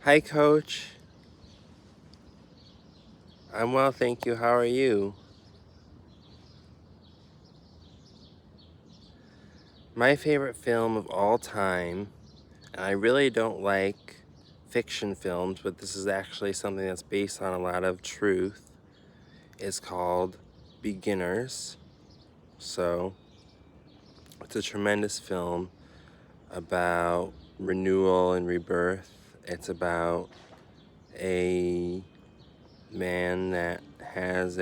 Hi, Coach. I'm well, thank you. How are you? My favorite film of all time, and I really don't like fiction films, but this is actually something that's based on a lot of truth, is called Beginners. So, it's a tremendous film about renewal and rebirth. It's about a man that has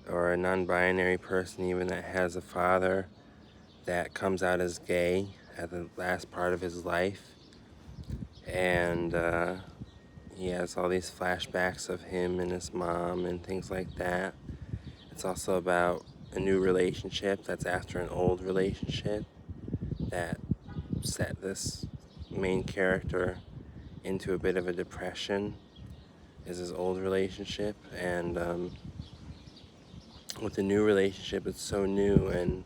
or a non-binary person even, that has a father that comes out as gay at the last part of his life, and he has all these flashbacks of him and his mom and things like that. It's also about a new relationship that's after an old relationship that set this main character into a bit of a depression, is his old relationship. And with the new relationship, it's so new, and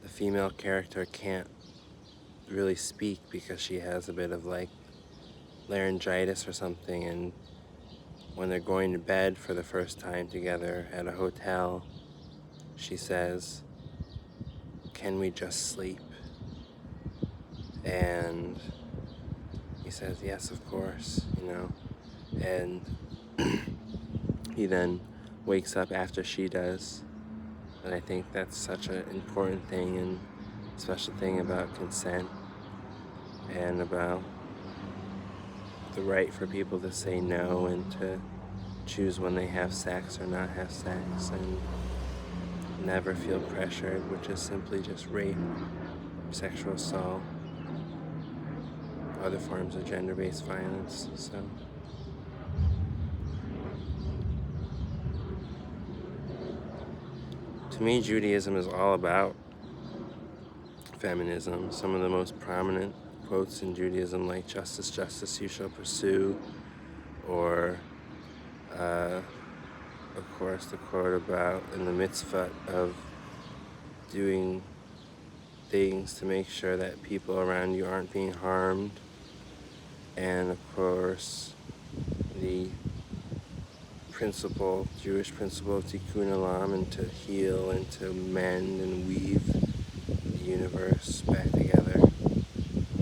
the female character can't really speak because she has a bit of like laryngitis or something, and when they're going to bed for the first time together at a hotel, she says, "Can we just sleep?" And he says, "Yes, of course." And he then wakes up after she does. And I think that's such an important thing and special thing about consent, and about the right for people to say no and to choose when they have sex or not have sex, and never feel pressured, which is simply just rape, sexual assault, other forms of gender-based violence. So to me, Judaism is all about feminism. Some of the most prominent quotes in Judaism, like "Justice, justice, you shall pursue," or of course the quote about in the mitzvah of doing things to make sure that people around you aren't being harmed, and of course the Jewish principle of tikkun olam, and to heal and to mend and weave the universe back together.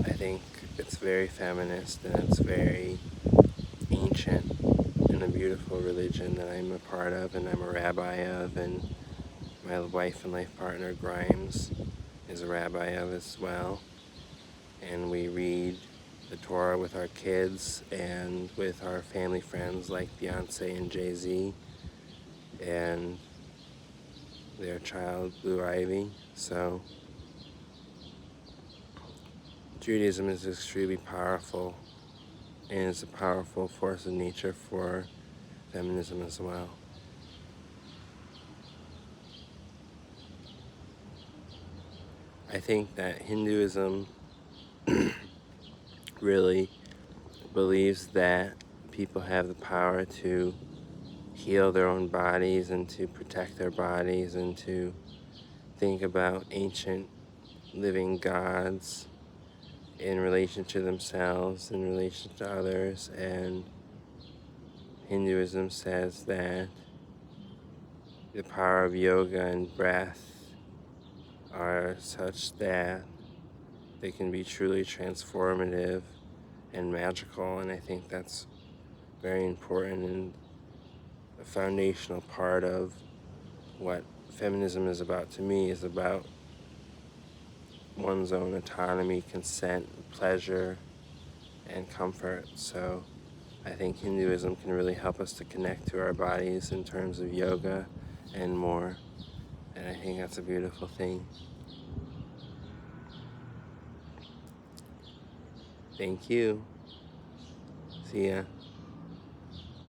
I think it's very feminist, and it's very ancient, and a beautiful religion that I'm a part of, and I'm a rabbi of, and my wife and life partner Grimes is a rabbi of as well. And we read the Torah with our kids and with our family friends like Beyonce and Jay-Z and their child Blue Ivy. So Judaism is extremely powerful, and it's a powerful force of nature for feminism as well. I think that Hinduism really believes that people have the power to heal their own bodies and to protect their bodies and to think about ancient living gods in relation to themselves, in relation to others. And Hinduism says that the power of yoga and breath are such that they can be truly transformative and magical, and I think that's very important and a foundational part of what feminism is about. To me, is about one's own autonomy, consent, pleasure, and comfort. So I think Hinduism can really help us to connect to our bodies in terms of yoga and more, and I think that's a beautiful thing. Thank you. See ya.